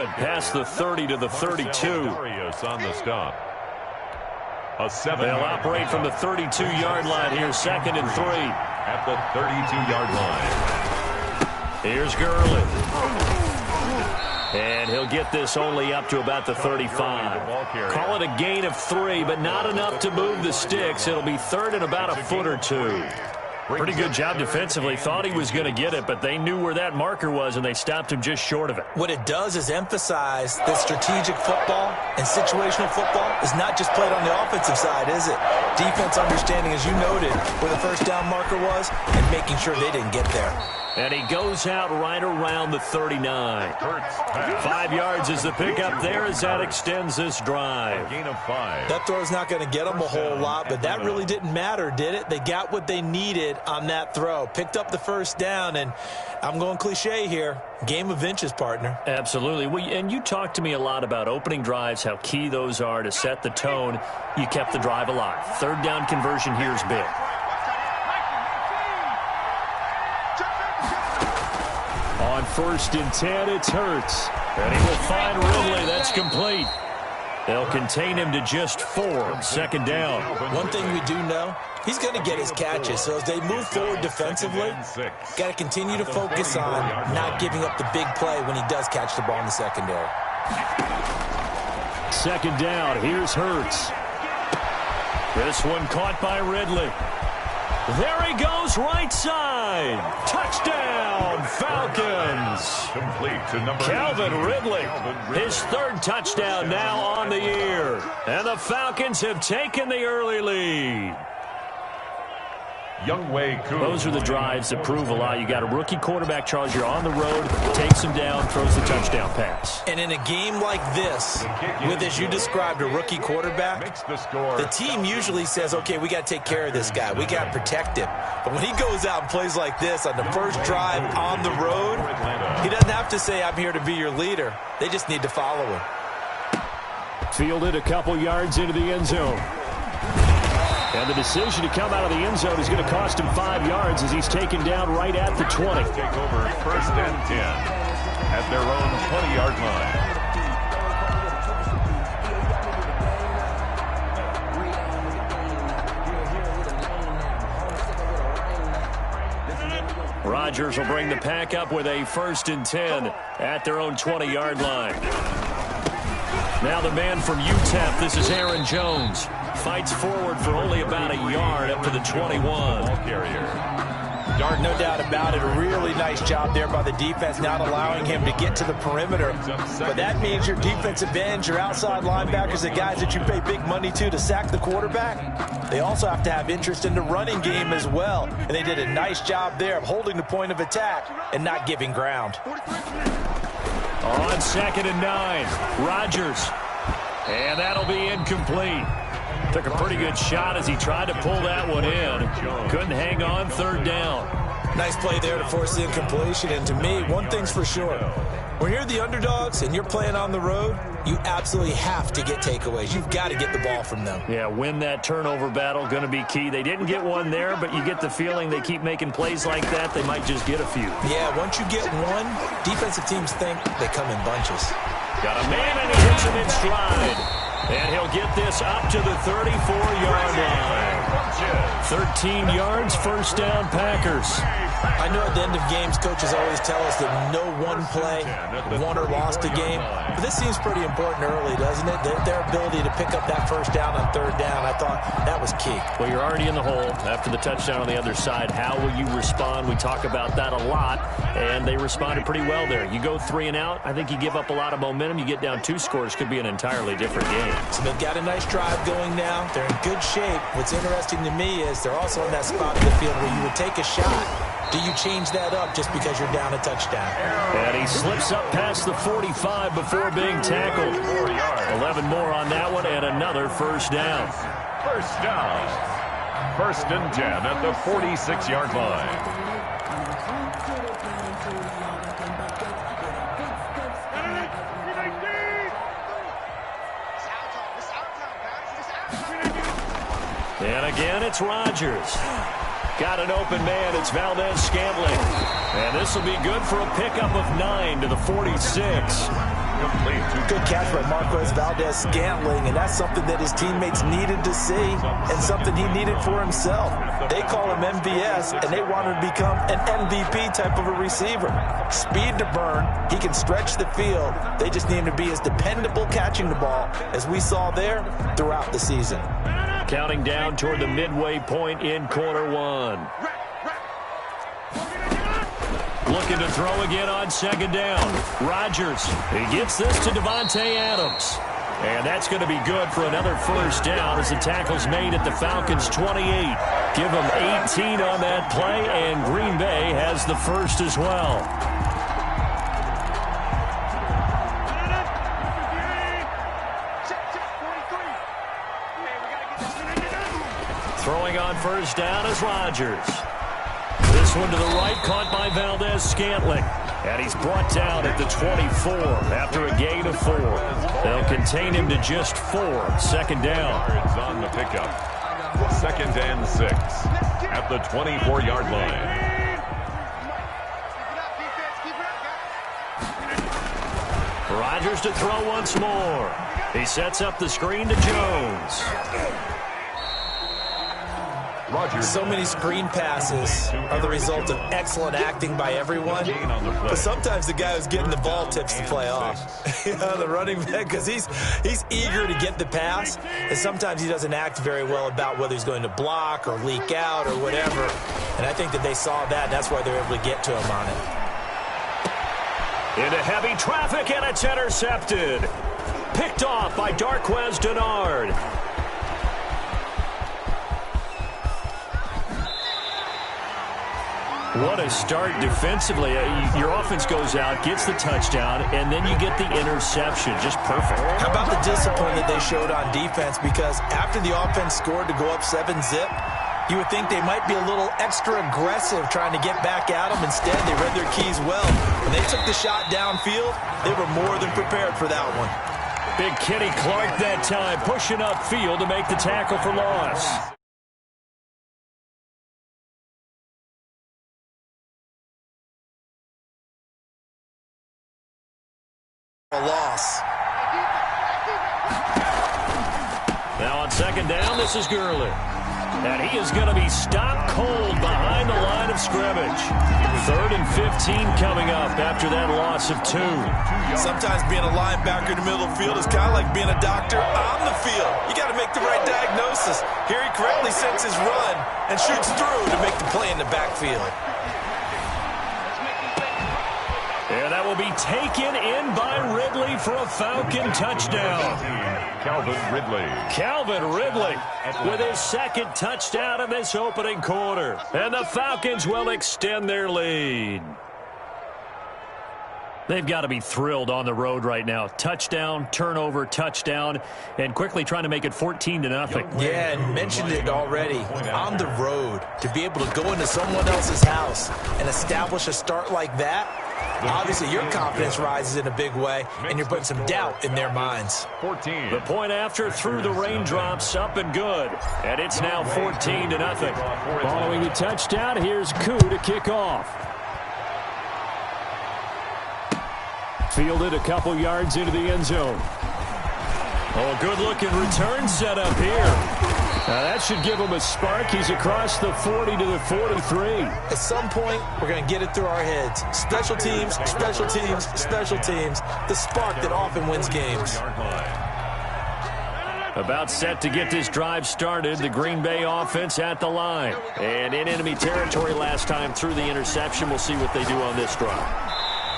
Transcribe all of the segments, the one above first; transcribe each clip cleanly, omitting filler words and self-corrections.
good. Past the 30 to the 32. On the stop. They'll operate from the 32-yard line here, 2nd and 3. At the 32-yard line. Here's Gurley. And he'll get this only up to about the 35. Call it a gain of 3, but not enough to move the sticks. It'll be 3rd and about a foot or 2. Pretty good job defensively. Thought he was going to get it, but they knew where that marker was, and they stopped him just short of it. What it does is emphasize that strategic football and situational football is not just played on the offensive side, is it? Defense understanding, as you noted, where the first down marker was and making sure they didn't get there. And he goes out right around the 39. 5 yards is the pickup there as that extends this drive. Gain of 5. That throw's not going to get them a whole lot, but that really didn't matter, did it? They got what they needed on that throw. Picked up the first down, and I'm going cliche here. Game of inches, partner. Absolutely. Well, and you talked to me a lot about opening drives, how key those are to set the tone. You kept the drive alive. 3rd down conversion here is big. On 1st and 10, it's Hurts. And he will find Ridley. That's complete. They'll contain him to just 4. 2nd down. One thing we do know, he's going to get his catches. So as they move forward defensively, got to continue to focus on not giving up the big play when he does catch the ball in the secondary. 2nd down. Here's Hurts. This one caught by Ridley. There he goes, right side. Touchdown, Falcons. Complete to number Calvin Ridley. His 3rd touchdown now on the year. And the Falcons have taken the early lead. Those are the drives that prove a lot. You got a rookie quarterback, Charles. You're on the road, takes him down, throws the touchdown pass. And in a game like this, with, as you described, a rookie quarterback, the team usually says, okay, we got to take care of this guy. We got to protect him. But when he goes out and plays like this on the first drive on the road, he doesn't have to say, I'm here to be your leader. They just need to follow him. Fielded a couple yards into the end zone. And the decision to come out of the end zone is going to cost him 5 yards as he's taken down right at the 20. Take over 1st and 10 at their own 20-yard line. Rodgers will bring the pack up with a 1st and 10 at their own 20-yard line. Now the man from UTEP, this is Aaron Jones. Fights forward for only about a yard up to the 21. Dart, no doubt about it. A really nice job there by the defense, not allowing him to get to the perimeter. But that means your defensive ends, your outside linebackers, the guys that you pay big money to sack the quarterback, they also have to have interest in the running game as well. And they did a nice job there of holding the point of attack and not giving ground. On 2nd and 9, Rodgers. And that'll be incomplete. Took a pretty good shot as he tried to pull that one in. Couldn't hang on, 3rd down. Nice play there to force the incompletion. And to me, one thing's for sure. When you're the underdogs and you're playing on the road, you absolutely have to get takeaways. You've got to get the ball from them. Yeah, win that turnover battle, going to be key. They didn't get one there, but you get the feeling they keep making plays like that, they might just get a few. Yeah, once you get one, defensive teams think they come in bunches. Got a man, and he hits him in stride. And he'll get this up to the 34-yard line. 13 yards, 1st down, Packers. I know at the end of games, coaches always tell us that no one play won or lost a game. But this seems pretty important early, doesn't it? Their ability to pick up that 1st down on 3rd down, I thought that was key. Well, you're already in the hole after the touchdown on the other side. How will you respond? We talk about that a lot, and they responded pretty well there. You go 3 and out, I think you give up a lot of momentum. You get down 2 scores, could be an entirely different game. So they've got a nice drive going now. They're in good shape. What's interesting to me is they're also in that spot of the field where you would take a shot. Do you change that up just because you're down a touchdown? And he slips up past the 45 before being tackled. 11 more on that one and another 1st down. 1st down. 1st and 10 at the 46-yard line. And again, it's Rodgers. Got an open man. It's Valdez-Scantling. And this will be good for a pickup of 9 to the 46. Good catch by Marquez Valdez-Scantling, and that's something that his teammates needed to see and something he needed for himself. They call him MVS, and they want him to become an MVP type of a receiver. Speed to burn. He can stretch the field. They just need him to be as dependable catching the ball as we saw there throughout the season. Counting down toward the midway point in quarter one. Looking to throw again on second down. Rodgers, he gets this to Devontae Adams. And that's going to be good for another first down as the tackle's made at the Falcons' 28. Give them 18 on that play, and Green Bay has the first as well. Throwing on first down is Rodgers. This one to the right, caught by Valdez-Scantling. And he's brought down at the 24 after a gain of 4. They'll contain him to just 4. Second down. Yards on the pickup. 2nd and 6 at the 24-yard line. Rodgers to throw once more. He sets up the screen to Jones. So many screen passes are the result of excellent acting by everyone. But sometimes the guy who's getting the ball tips the play off. The running back, because he's eager to get the pass. And sometimes he doesn't act very well about whether he's going to block or leak out or whatever. And I think that they saw that, and that's why they're able to get to him on it. Into heavy traffic, and it's intercepted. Picked off by Darquez Dennard. What a start defensively. Your offense goes out, gets the touchdown, and then you get the interception. Just perfect. How about the discipline that they showed on defense? Because after the offense scored to go up 7-zip, you would think they might be a little extra aggressive trying to get back at them. Instead, they read their keys well. When they took the shot downfield, they were more than prepared for that one. Big Kenny Clark that time, pushing upfield to make the tackle for loss. A loss. Now on second down, this is Gurley. And he is going to be stopped cold behind the line of scrimmage. 3rd and 15 coming up after that loss of 2. Sometimes being a linebacker in the middle of the field is kind of like being a doctor on the field. You got to make the right diagnosis. Here he correctly sets his run and shoots through to make the play in the backfield. And that will be taken in by Ridley for a Falcon touchdown. Calvin Ridley. Calvin Ridley with his 2nd touchdown in this opening quarter. And the Falcons will extend their lead. They've got to be thrilled on the road right now. Touchdown, turnover, touchdown, and quickly trying to make it 14-0. Yeah, and mentioned it already. On the road, to be able to go into someone else's house and establish a start like that, obviously your confidence rises in a big way, and you're putting some doubt in their minds. 14. The point after through the raindrops, up and good. And it's now 14-0. Following the touchdown, here's Koo to kick off. Fielded a couple yards into the end zone. Oh, good-looking return set up here. Now, that should give him a spark. He's across the 40 to the 43. At some point, we're going to get it through our heads. Special teams, special teams, special teams. The spark that often wins games. About set to get this drive started, the Green Bay offense at the line. And in enemy territory last time through the interception. We'll see what they do on this drive.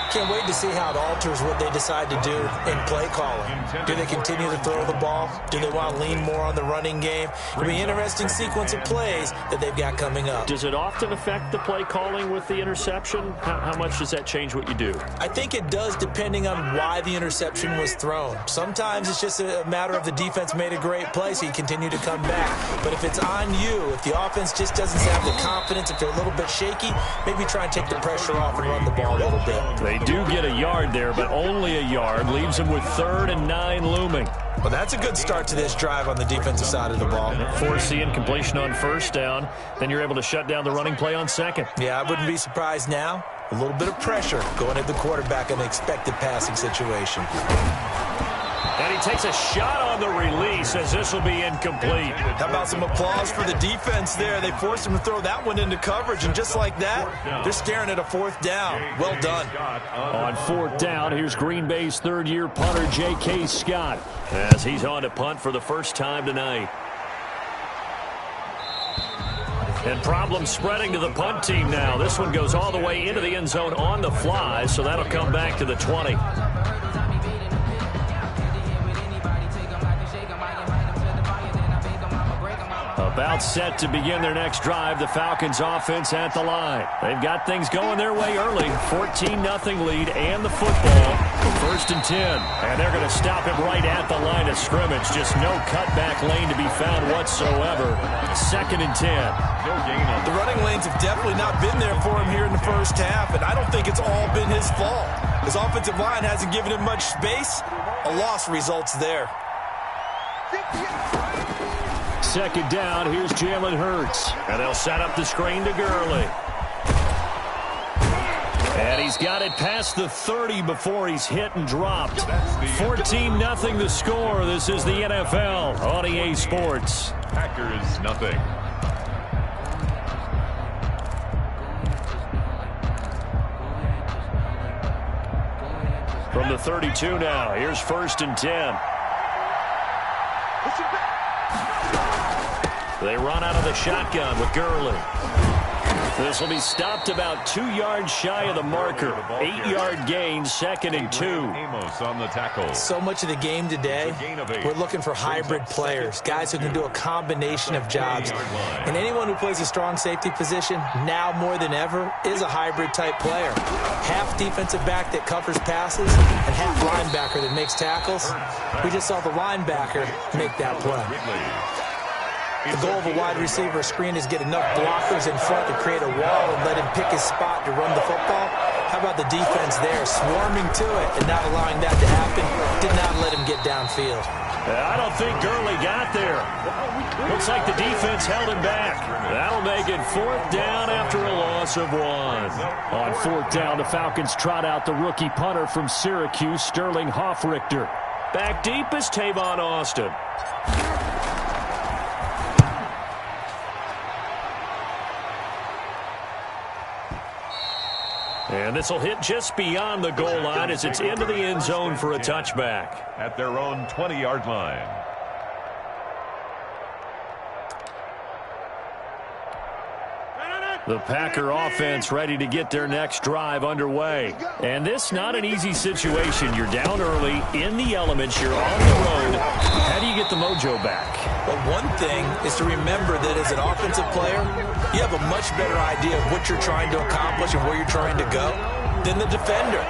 Can't wait to see how it alters what they decide to do in play calling. Do they continue to throw the ball? Do they want to lean more on the running game? It'll be an interesting sequence of plays that they've got coming up. Does it often affect the play calling with the interception? How much does that change what you do? I think it does, depending on why the interception was thrown. Sometimes it's just a matter of the defense made a great play, so you continue to come back. But if it's on you, if the offense just doesn't have the confidence, if they're a little bit shaky, maybe try and take the pressure off and run the ball a little bit. They do get a yard there, but only a yard. Leaves them with 3rd and 9 looming. Well, that's a good start to this drive on the defensive side of the ball. Force the incompletion on first down. Then you're able to shut down the running play on second. Yeah, I wouldn't be surprised now. A little bit of pressure going at the quarterback in an expected passing situation. And he takes a shot on the release as this will be incomplete. How about some applause for the defense there? They forced him to throw that one into coverage, and just like that, they're staring at a fourth down. Well done. On fourth down, here's Green Bay's third-year punter, J.K. Scott, as he's on to punt for the first time tonight. And problems spreading to the punt team now. This one goes all the way into the end zone on the fly, so that'll come back to the 20. About set to begin their next drive, the Falcons offense at the line. They've got things going their way early. 14-0 lead and the football. First and 10. And they're going to stop him right at the line of scrimmage. Just no cutback lane to be found whatsoever. Second and 10. The running lanes have definitely not been there for him here in the first half, and I don't think it's all been his fault. His offensive line hasn't given him much space. A loss results there. Second down, here's Jalen Hurts. And they'll set up the screen to Gurley. And he's got it past the 30 before he's hit and dropped. 14-0 the score. This is the NFL on EA Sports. Packers nothing. From the 32 now, here's first and 10. They run out of the shotgun with Gurley. This will be stopped about 2 yards shy of the marker. 8-yard gain, second and 2. Amos on the tackle. So much of the game today, we're looking for hybrid players, guys who can do a combination of jobs. And anyone who plays a strong safety position, now more than ever, is a hybrid type player. Half defensive back that covers passes and half linebacker that makes tackles. We just saw the linebacker make that play. The goal of a wide receiver screen is get enough blockers in front to create a wall and let him pick his spot to run the football. How about the defense there, swarming to it and not allowing that to happen? Did not let him get downfield. I don't think Gurley got there. Looks like the defense held him back. That'll make it fourth down after a loss of 1. On fourth down, the Falcons trot out the rookie punter from Syracuse, Sterling Hoffrichter. Back deep is Tavon Austin. And this will hit just beyond the goal line as it's into the end zone for a touchback. At their own 20-yard line. The Packer offense ready to get their next drive underway. And this not an easy situation. You're down early, in the elements, you're on the road. How do you get the mojo back? Well, one thing is to remember that as an offensive player, you have a much better idea of what you're trying to accomplish and where you're trying to go than the defender.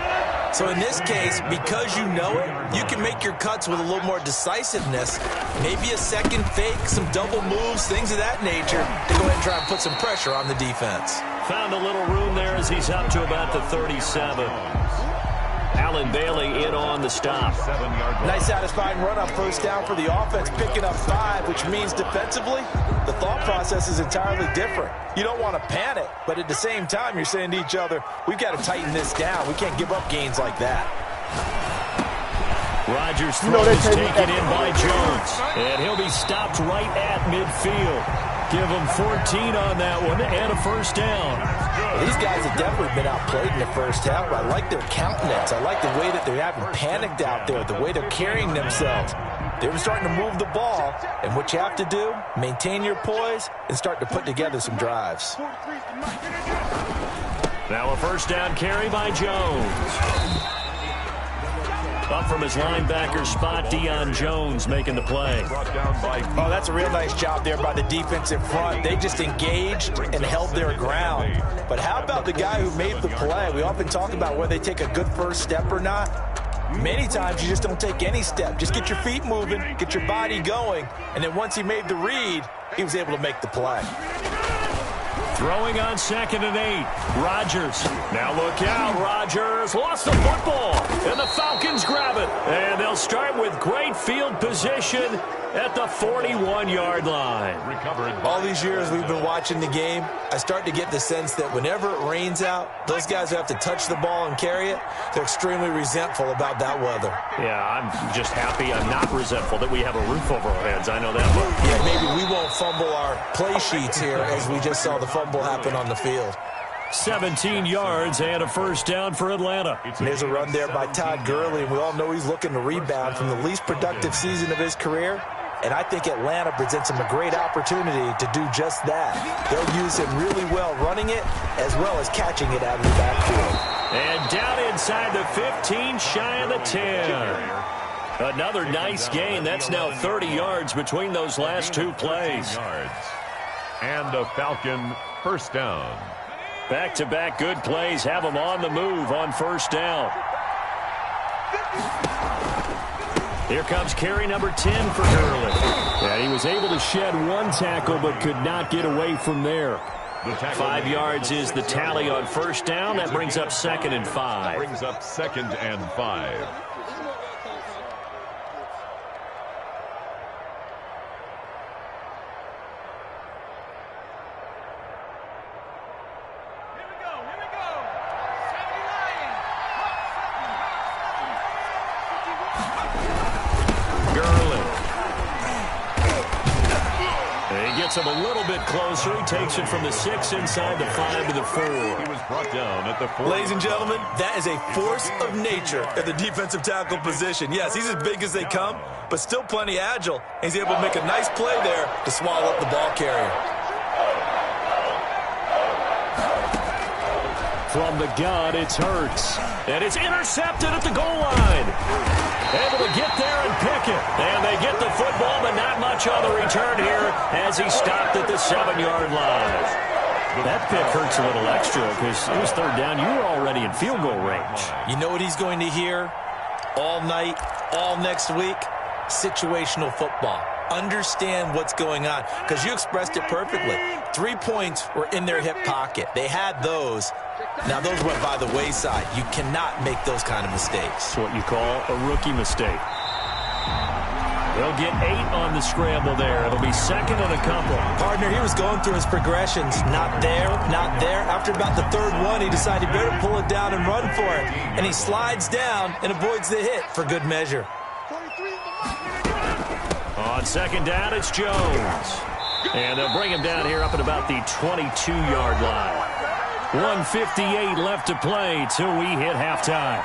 So in this case, because you know it, you can make your cuts with a little more decisiveness, maybe a second fake, some double moves, things of that nature, to go ahead and try and put some pressure on the defense. Found a little room there as he's up to about the 37. Allen Bailey in on the stop. Nice satisfying run on first down for the offense, picking up 5, which means defensively, the thought process is entirely different. You don't want to panic, but at the same time, you're saying to each other, we've got to tighten this down. We can't give up gains like that. Rodgers' throw is taken in by Jones, and he'll be stopped right at midfield. Give him 14 on that one and a first down. Well, these guys have definitely been outplayed in the first half. I like their countenance. I like the way that they haven't panicked out there, the way they're carrying themselves. They're starting to move the ball, and what you have to do, maintain your poise and start to put together some drives. Now a first down carry by Jones. Up from his linebacker spot, Deion Jones making the play. Oh, that's a real nice job there by the defensive front. They just engaged and held their ground. But how about the guy who made the play? We often talk about whether they take a good first step or not. Many times you just don't take any step. Just get your feet moving, get your body going, and then once he made the read, he was able to make the play. Throwing on 2nd and 8. Rodgers. Now look out. Rodgers lost the football. And the Falcons grab it. And they'll start with great field position at the 41-yard line. All these years we've been watching the game, I start to get the sense that whenever it rains out, those guys who have to touch the ball and carry it, they're extremely resentful about that weather. Yeah, I'm just happy I'm not resentful that we have a roof over our heads. I know that much. Yeah, maybe we won't fumble our play sheets here as we just saw the fumble happen on the field. 17 yards and a first down for Atlanta. And there's a run there by Todd Gurley, and we all know he's looking to rebound from the least productive season of his career. And I think Atlanta presents him a great opportunity to do just that. They'll use him really well running it as well as catching it out of the backfield. And down inside the 15, shy of the 10. Another nice gain. That's now 30 yards between those last two plays. And a Falcon first down. Back-to-back good plays have them on the move on first down. Here comes carry number 10 for Gurley. And he was able to shed one tackle but could not get away from there. 5 yards is the tally on first down. That brings up 2nd and 5. Brings up 2nd and 5. Him a little bit closer. He takes it from the 6 inside the 5 to the 4. He was brought down at the 4. Ladies and gentlemen, that is a force of nature at the defensive tackle position. Yes, he's as big as they come, but still plenty agile. He's able to make a nice play there to swallow up the ball carrier. From the gun, it's Hurts. And it's intercepted at the goal line. Able to get there and pick it. And they get the football, but not much on the return here as he stopped at the 7-yard line. That pick hurts a little extra because it was third down. You were already in field goal range. You know what he's going to hear all night, all next week? Situational football. Understand what's going on because you expressed it perfectly. 3 points were in their hip pocket. They had those. Now, those went by the wayside. You cannot make those kind of mistakes. It's what you call a rookie mistake. They'll get 8 on the scramble there. It'll be 2nd and a couple. Partner, he was going through his progressions. Not there, not there. After about the 3rd one, he decided he better pull it down and run for it. And he slides down and avoids the hit for good measure. On 2nd down, it's Jones. And they'll bring him down here up at about the 22-yard line. 1:58 left to play till we hit halftime.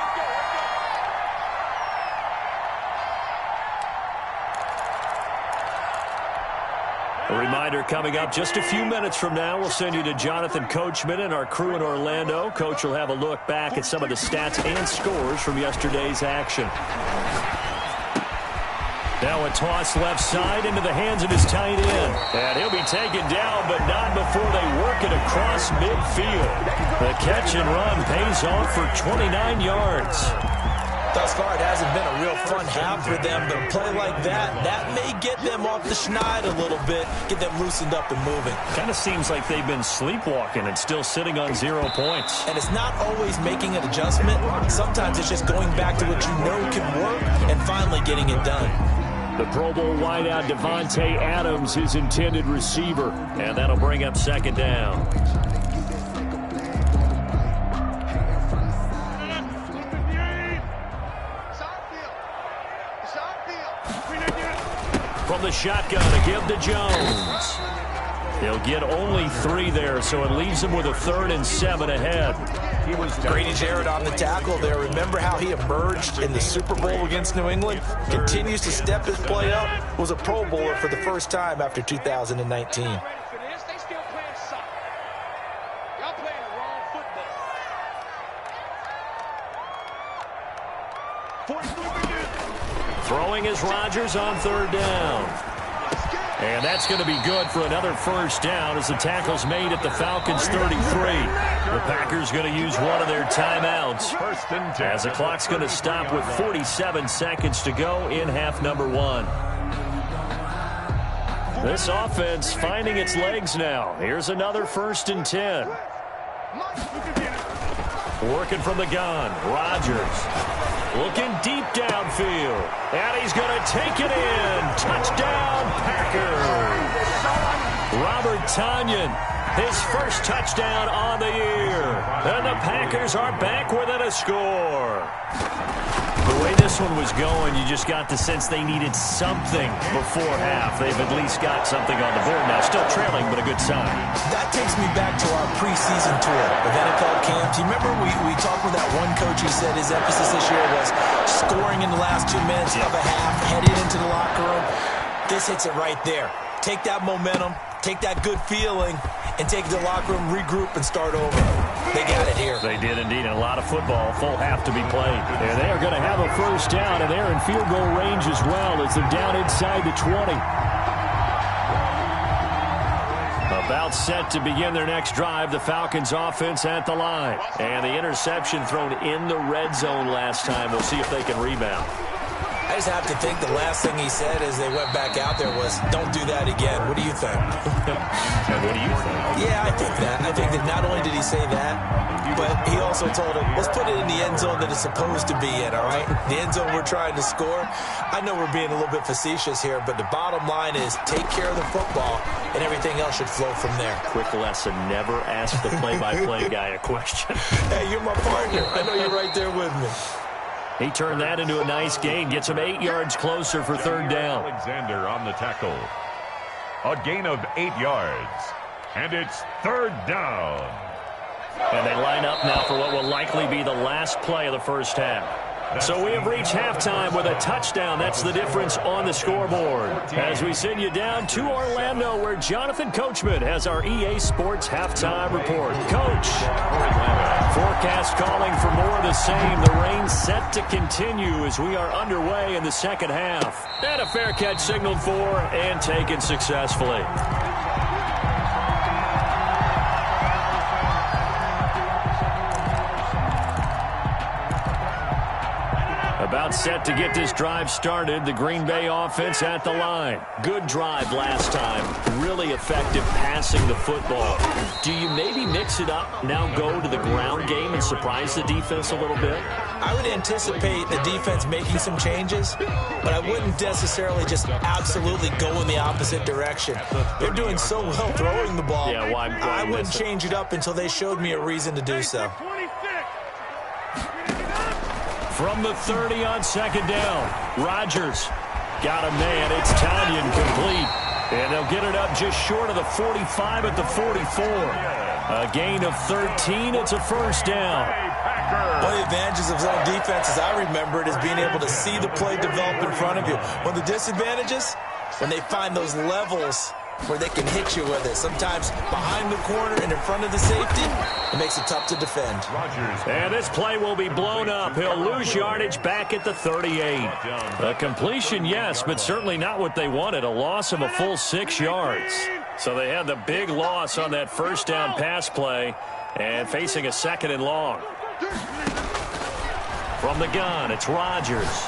A reminder coming up just a few minutes from now, we'll send you to Jonathan Coachman and our crew in Orlando. Coach will have a look back at some of the stats and scores from yesterday's action. Now a toss left side into the hands of his tight end. And he'll be taken down, but not before they work it across midfield. The catch and run pays off for 29 yards. Thus far, it hasn't been a real fun half for them, but a play like that may get them off the schneid a little bit, get them loosened up and moving. Kind of seems like they've been sleepwalking and still sitting on 0 points. And it's not always making an adjustment. Sometimes it's just going back to what you know can work and finally getting it done. The Pro Bowl wideout Devontae Adams, his intended receiver. And that'll bring up 2nd down. From the shotgun, a give to Jones. He'll get only 3 there, so it leaves him with a 3rd and 7 ahead. Grady Jarrett on the tackle there. Remember how he emerged in the Super Bowl against New England? Continues to step his play up. Was a Pro Bowler for the first time after 2019. Throwing is Rodgers on 3rd down. And that's going to be good for another first down as the tackle's made at the Falcons' 33. The Packers going to use one of their timeouts as the clock's going to stop with 47 seconds to go in half number 1. This offense finding its legs now. Here's another 1st and 10. Working from the gun. Rodgers looking deep downfield. And he's going to take it in. Touchdown, Packers. Robert Tonyan, his first touchdown on the year. And the Packers are back within a score. The way this one was going, you just got the sense they needed something before half. They've at least got something on the board now. Still trailing, but a good sign. That takes me back to our preseason tour of NFL camps. You remember we talked with that one coach who said his emphasis this year was scoring in the last 2 minutes of a half, heading into the locker room. This hits it right there. Take that momentum, take that good feeling, and take it to the locker room, regroup, and start over. They got it here. They did indeed, and a lot of football, full half to be played. And they are going to have a first down, and they're in field goal range as well as they're down inside the 20. About set to begin their next drive, the Falcons offense at the line. And the interception thrown in the red zone last time. We'll see if they can rebound. I just have to think the last thing he said as they went back out there was, don't do that again. What do you think? And what do you think? Yeah, I think that. I think that not only did he say that, but he also told him, let's put it in the end zone that it's supposed to be in, all right? The end zone we're trying to score. I know we're being a little bit facetious here, but the bottom line is take care of the football, and everything else should flow from there. Quick lesson, never ask the play-by-play guy a question. Hey, you're my partner. I know you're right there with me. He turned that into a nice gain. Gets him 8 yards closer for 3rd down. Alexander on the tackle. A gain of 8 yards. And it's 3rd down. And they line up now for what will likely be the last play of the first half. So we have reached halftime with a touchdown. That's the difference on the scoreboard. As we send you down to Orlando, where Jonathan Coachman has our EA Sports halftime report. Coach, forecast calling for more of the same. The rain set to continue as we are underway in the second half. And a fair catch signaled for and taken successfully. About set to get this drive started. The Green Bay offense at the line. Good drive last time. Really effective passing the football. Do you maybe mix it up, now go to the ground game and surprise the defense a little bit? I would anticipate the defense making some changes, but I wouldn't necessarily just absolutely go in the opposite direction. They're doing so well throwing the ball. Yeah, why I wouldn't change it up until they showed me a reason to do so. From the 30 on 2nd down, Rodgers got a man. It's Tonyan complete. And they'll get it up just short of the 45 at the 44. A gain of 13. It's a first down. One of the advantages of zone defense, as I remember it, is being able to see the play develop in front of you. One of the disadvantages, when they find those levels where they can hit you with it. Sometimes behind the corner and in front of the safety, it makes it tough to defend. And this play will be blown up. He'll lose yardage back at the 38. A completion, yes, but certainly not what they wanted. A loss of a full 6 yards. So they had the big loss on that first down pass play and facing a 2nd and long. From the gun, it's Rodgers.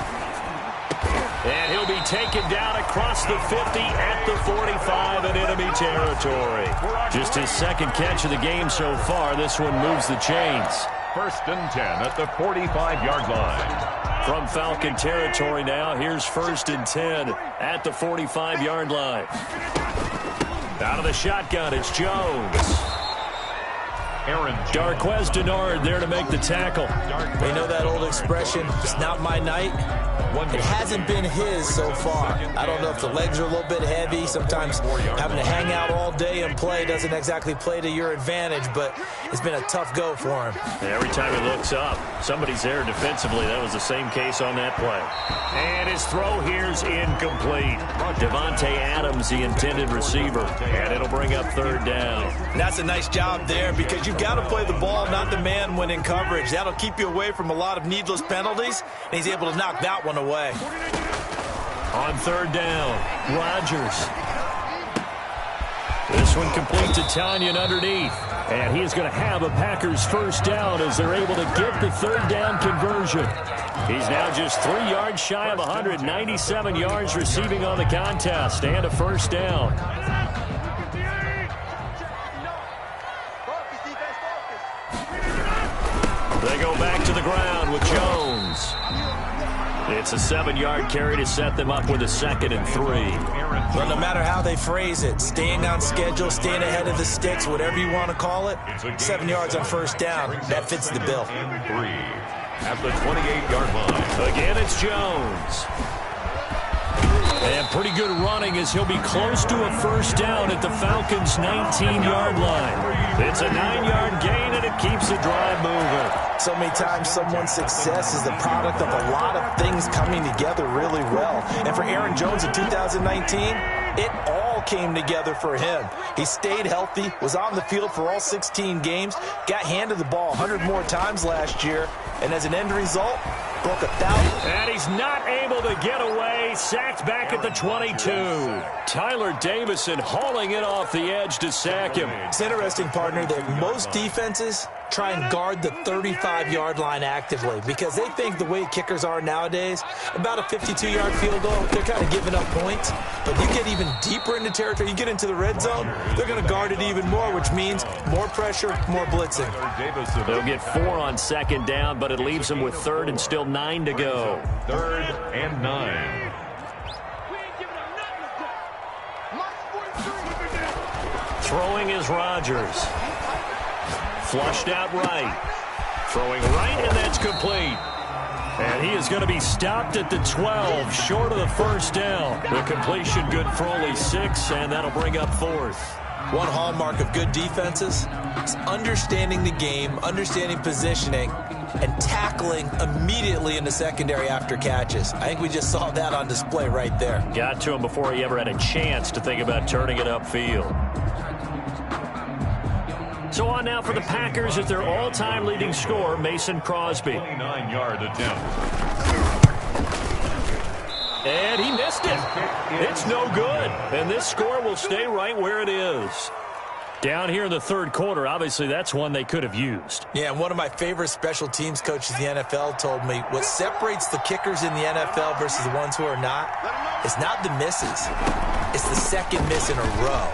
And he'll be taken down across the 50 at the 45 in enemy territory. Just his 2nd catch of the game so far. This one moves the chains. 1st and 10 at the 45-yard line. From Falcon territory now, here's 1st and 10 at the 45-yard line. Out of the shotgun, it's Jones. Darquez Denard there to make the tackle. They know that old expression, it's not my night. It hasn't been his so far. I don't know if the legs are a little bit heavy. Sometimes having to hang out all day and play doesn't exactly play to your advantage, but it's been a tough go for him. And every time he looks up, somebody's there defensively. That was the same case on that play. And his throw here's incomplete. Devontae Adams, the intended receiver, and it'll bring up 3rd down. And that's a nice job there because you've got to play the ball, not the man when in coverage. That'll keep you away from a lot of needless penalties, and he's able to knock that one away. On 3rd down, Rodgers. This This one complete to Tanyan underneath. And he is going to have a Packers first down as they're able to get the third down conversion. He's now just 3 yards shy of 197 yards receiving on the contest and a first down. They go back to the ground with Jones. It's a 7-yard carry to set them up with a 2nd and 3. Well, no matter how they phrase it, staying on schedule, staying ahead of the sticks, whatever you want to call it, 7 yards on first down, that fits the bill. 3 at the 28-yard line. Again, it's Jones. And pretty good running as he'll be close to a first down at the Falcons' 19-yard line. It's a 9-yard gain, and it keeps the drive moving. So many times someone's success is the product of a lot of things coming together really well. And for Aaron Jones in 2019, it all came together for him. He stayed healthy, was on the field for all 16 games, got handed the ball 100 more times last year, and as an end result, broke 1,000. And he's not able to get away. Sacked back at the 22. Tyler Davison hauling it off the edge to sack him. It's interesting, partner, that most defenses try and guard the 35-yard line actively because they think the way kickers are nowadays, about a 52-yard field goal, they're kind of giving up points. But you get even deeper into territory, you get into the red zone, they're going to guard it even more, which means more pressure, more blitzing. They'll get 4 on 2nd down, but it leaves them with 3rd and still 9 to go. 3rd and 9. Throwing is Rodgers. Flushed out right. Throwing right, and that's complete. And he is going to be stopped at the 12, short of the first down. The completion good for only 6, and that'll bring up 4th. One hallmark of good defenses is understanding the game, understanding positioning, and tackling immediately in the secondary after catches. I think we just saw that on display right there. Got to him before he ever had a chance to think about turning it upfield. So on now for the Packers at their all-time leading scorer, Mason Crosby. 29-yard attempt. And he missed it. It's no good. And this score will stay right where it is. Down here in the 3rd quarter, obviously that's one they could have used. Yeah, one of my favorite special teams coaches in the NFL told me what separates the kickers in the NFL versus the ones who are not is not the misses. It's the second miss in a row.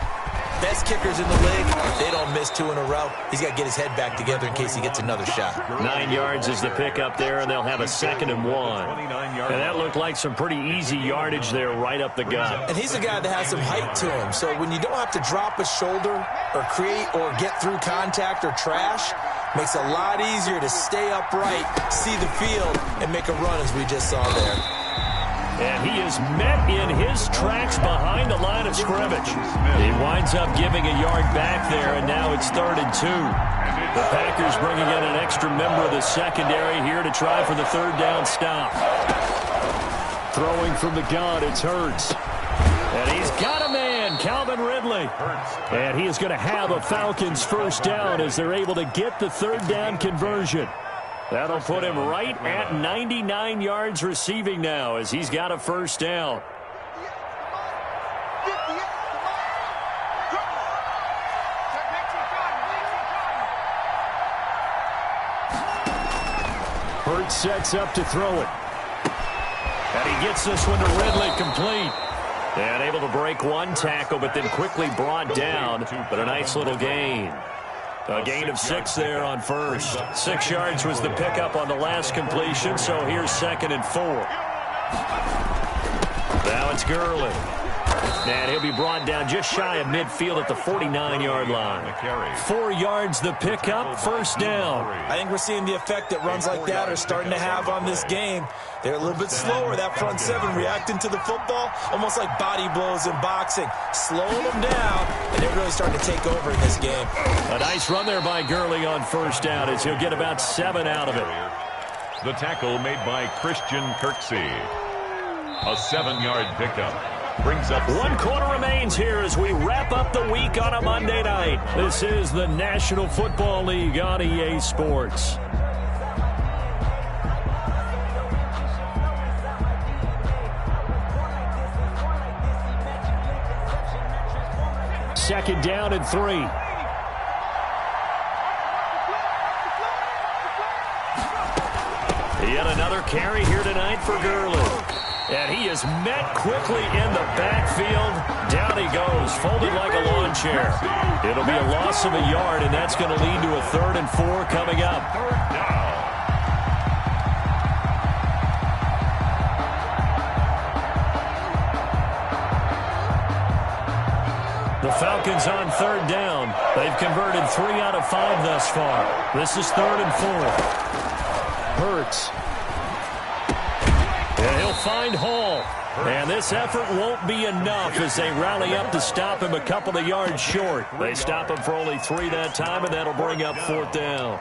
Best kickers in the league, they don't miss 2 in a row. He's got to get his head back together in case he gets another shot. 9 yards is the pickup there, and they'll have a 2nd and 1. And that looked like some pretty easy yardage there right up the gut. And he's a guy that has some height to him. So when you don't have to drop a shoulder or create or get through contact or trash, makes it a lot easier to stay upright, see the field, and make a run as we just saw there. And he is met in his tracks behind the line of scrimmage. He winds up giving a yard back there, and now it's 3rd and 2. The Packers bringing in an extra member of the secondary here to try for the 3rd down stop. Throwing from the gun, it's Hurts. And he's got a man, Calvin Ridley. And he is going to have a Falcons first down as they're able to get the 3rd down conversion. That'll put him right at 99 yards receiving now as he's got a first down. Hurts sets up to throw it. And he gets this one to Ridley complete. And able to break one tackle, but then quickly brought down. But a nice little gain. A gain of 6 there on first. 6 yards was the pickup on the last completion, so here's 2nd and 4. Now it's Gurley. And he'll be brought down just shy of midfield at the 49-yard line. 4 yards the pickup, first down. I think we're seeing the effect that runs like that are starting to have on this game. They're a little bit slower, that front 7, reacting to the football, almost like body blows in boxing. Slowing them down, and they're really starting to take over in this game. A nice run there by Gurley on first down as he'll get about 7 out of it. The tackle made by Christian Kirksey. A 7-yard pickup. Brings up 1 quarter remains here as we wrap up the week on a Monday night. This is the National Football League on EA Sports. second down and 3. Yet another carry here tonight for Gurley. And he is met quickly in the backfield. Down he goes, folded like a lawn chair. It'll be a loss of a yard, and that's going to lead to a 3rd and 4 coming up. The Falcons on 3rd down. They've converted 3 out of 5 thus far. This is 3rd and 4. Hurts. And he'll find Hall. And this effort won't be enough as they rally up to stop him a couple of yards short. They stop him for only 3 that time, and that'll bring up 4th down.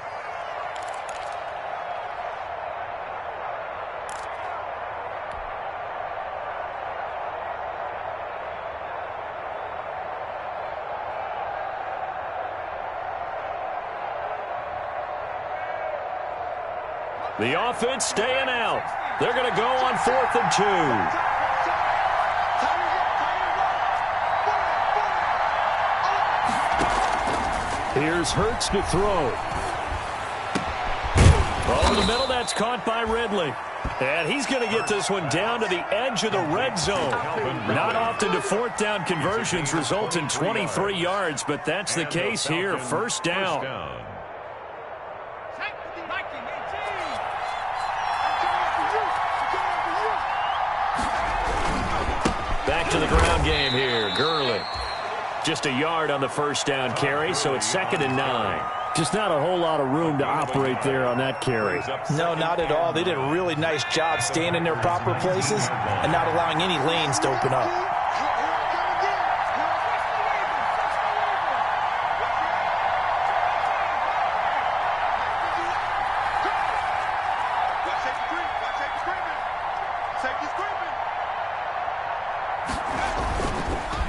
The offense staying out. They're going to go on 4th and 2. Here's Hurts to throw. Over the middle, that's caught by Ridley. And he's going to get this one down to the edge of the red zone. Not often do 4th down conversions result in 23 yards, but that's the case here. 1st down. Back to the ground game here. Gurley. Just a yard on the 1st down carry, so it's 2nd and 9. Just not a whole lot of room to operate there on that carry. No, not at all. They did a really nice job staying in their proper places and not allowing any lanes to open up.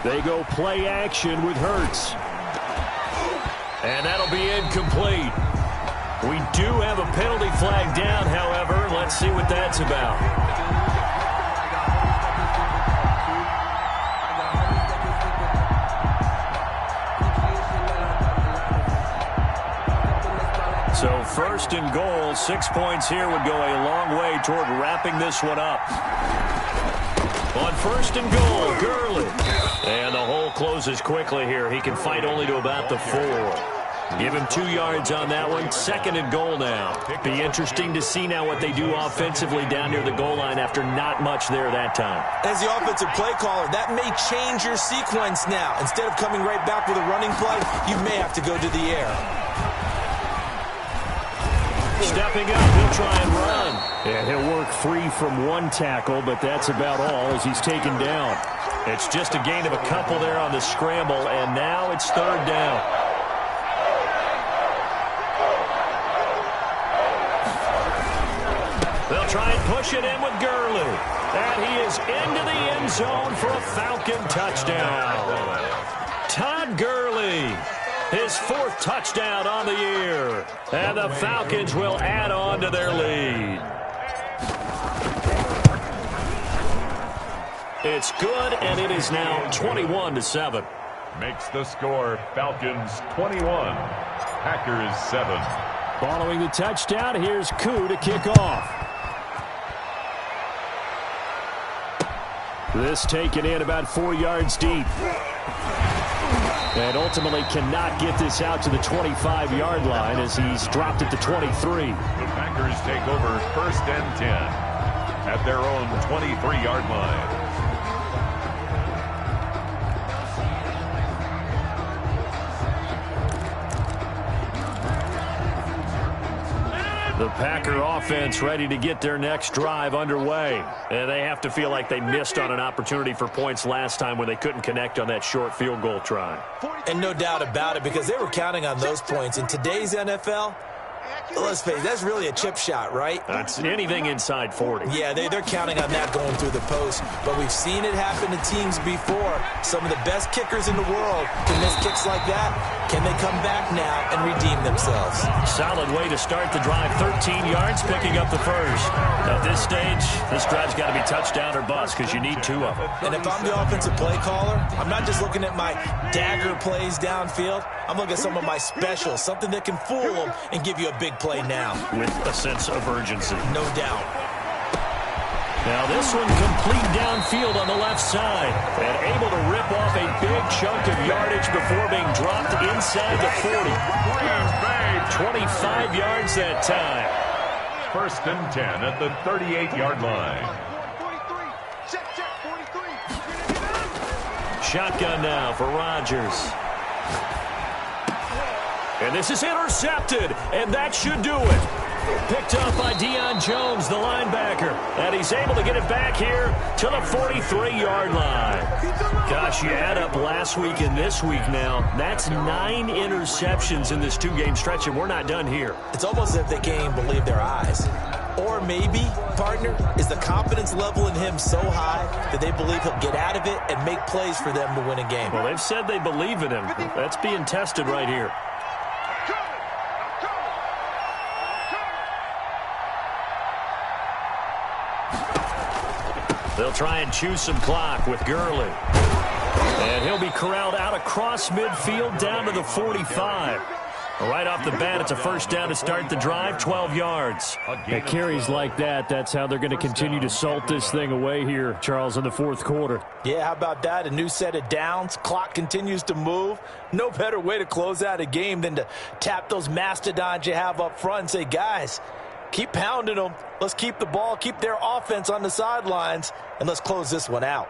They go play action with Hurts. And that'll be incomplete. We do have a penalty flag down, however. Let's see what that's about. So 1st and goal, 6 points here would go a long way toward wrapping this one up. On 1st and goal, Gurley. And the hole closes quickly here. He can fight only to about the 4. Give him 2 yards on that one. 2nd and goal now. Be interesting to see now what they do offensively down near the goal line after not much there that time. As the offensive play caller, that may change your sequence now. Instead of coming right back with a running play, you may have to go to the air. Stepping up, he'll try and run. And he'll work free from 1 tackle, but that's about all as he's taken down. It's just a gain of a couple there on the scramble, and now it's 3rd down. They'll try and push it in with Gurley. And he is into the end zone for a Falcon touchdown. Todd Gurley. His 4th touchdown on the year. And the Falcons will add on to their lead. It's good, and it is now 21-7. Makes the score Falcons 21, Packers 7. Following the touchdown, here's Koo to kick off. This taken in about 4 yards deep. And ultimately cannot get this out to the 25-yard line as he's dropped it to 23. The Packers take over 1st and 10 at their own 23-yard line. The Packer offense ready to get their next drive underway. And they have to feel like they missed on an opportunity for points last time when they couldn't connect on that short field goal try. And no doubt about it, because they were counting on those points. In today's NFL, Let's face it, that's really a chip shot, right? That's anything inside 40. Yeah, they're counting on that going through the post. But we've seen it happen to teams before. Some of the best kickers in the world can miss kicks like that. Can they come back now and redeem themselves? Solid way to start the drive. 13 yards, picking up the first. At this stage, this drive's got to be touchdown or bust because you need 2 of them. And if I'm the offensive play caller, I'm not just looking at my dagger plays downfield. I'm looking at some of my specials, something that can fool them and give you a big play now. With a sense of urgency. No doubt. Now this one complete downfield on the left side. And able to rip off a big chunk of yardage before being dropped inside the 40. 25 yards that time. 1st and 10 at the 38-yard line. Shotgun now for Rodgers. And this is intercepted, and that should do it. Picked up by Deion Jones, the linebacker. And he's able to get it back here to the 43-yard line. Gosh, you add up last week and this week now. That's 9 interceptions in this 2-game stretch, and we're not done here. It's almost as if they can't even believe their eyes. Or maybe, partner, is the confidence level in him so high that they believe he'll get out of it and make plays for them to win a game. Well, they've said they believe in him. That's being tested right here. They'll try and chew some clock with Gurley. And he'll be corralled out across midfield down to the 45. Right off the bat, it's a first down to start the drive, 12 yards. At carries like that, that's how they're going to continue to salt this thing away here, Charles, in the 4th quarter. Yeah, how about that? A new set of downs. Clock continues to move. No better way to close out a game than to tap those mastodons you have up front and say, guys, keep pounding them. Let's keep the ball, keep their offense on the sidelines, and let's close this one out.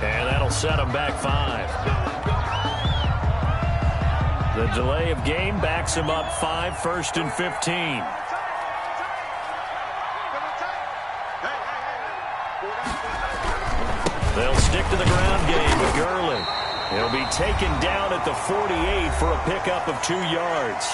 And that'll set them back 5. The delay of game backs him up 5, 1st and 15. They'll stick to the ground game with Gurley. He'll be taken down at the 48 for a pickup of 2 yards.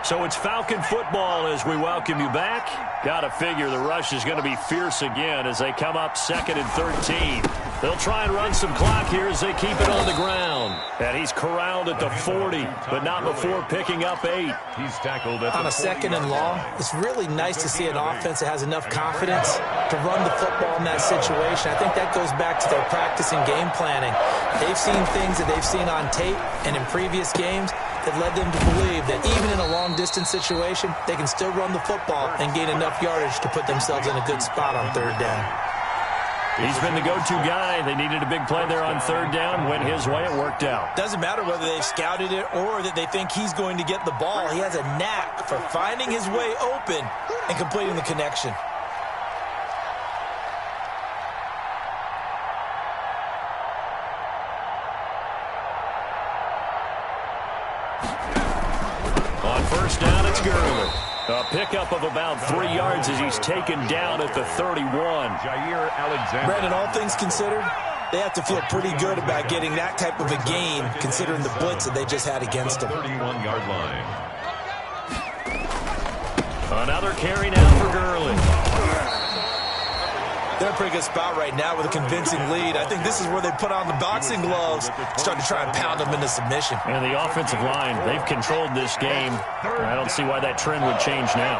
So it's Falcon football as we welcome you back. Got to figure the rush is going to be fierce again as they come up 2nd and 13. They'll try and run some clock here as they keep it on the ground. And he's corralled at the 40, but not before picking up 8. He's tackled at on a 2nd and long. It's really nice to see an offense that has enough confidence to run the football in that situation. I think that goes back to their practice and game planning. They've seen things that they've seen on tape and in previous games that led them to believe that even in a long-distance situation, they can still run the football and gain enough yardage to put themselves in a good spot on 3rd down. He's been the go-to guy. They needed a big play there on 3rd down. Went his way. It worked out. Doesn't matter whether they've scouted it or that they think he's going to get the ball. He has a knack for finding his way open and completing the connection. On 1st down, it's Gurley. A pickup of about 3 yards as he's taken down at the 31. Jair Alexander. Brandon, all things considered, they have to feel pretty good about getting that type of a gain considering the blitz that they just had against them. 31-yard line. Another carry now for Gurley. They're in a pretty good spot right now with a convincing lead. I think this is where they put on the boxing gloves, start to try and pound them into submission. And the offensive line, they've controlled this game. I don't see why that trend would change now.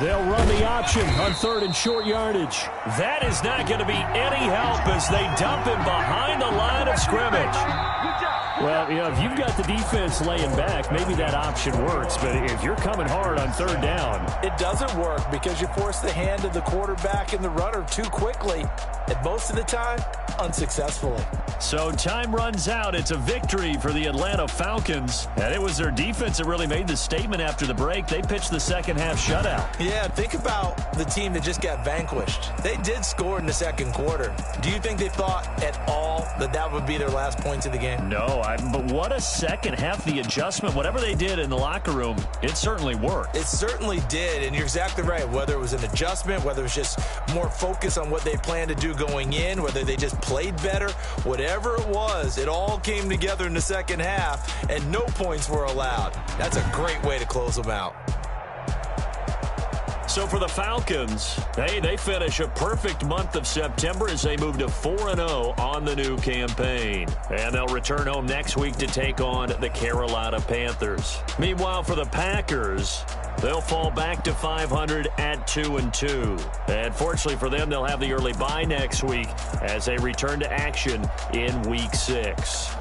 They'll run the option on 3rd and short yardage. That is not going to be any help as they dump him behind the line of scrimmage. Well, you know, if you've got the defense laying back, maybe that option works. But if you're coming hard on third down, it doesn't work because you force the hand of the quarterback and the runner too quickly, and most of the time, unsuccessfully. So time runs out. It's a victory for the Atlanta Falcons. And it was their defense that really made the statement after the break. They pitched the second half shutout. Yeah, think about the team that just got vanquished. They did score in the second quarter. Do you think they thought at all that that would be their last points of the game? No, but what a second half. The adjustment, whatever they did in the locker room, it certainly worked. It certainly did, and you're exactly right. Whether it was an adjustment, whether it was just more focus on what they planned to do going in, whether they just played better, whatever it was, it all came together in the second half, and no points were allowed. That's a great way to close them out. So for the Falcons, they finish a perfect month of September as they move to 4-0 on the new campaign. And they'll return home next week to take on the Carolina Panthers. Meanwhile, for the Packers, they'll fall back to 500 at 2-2. And fortunately for them, they'll have the early bye next week as they return to action in Week 6.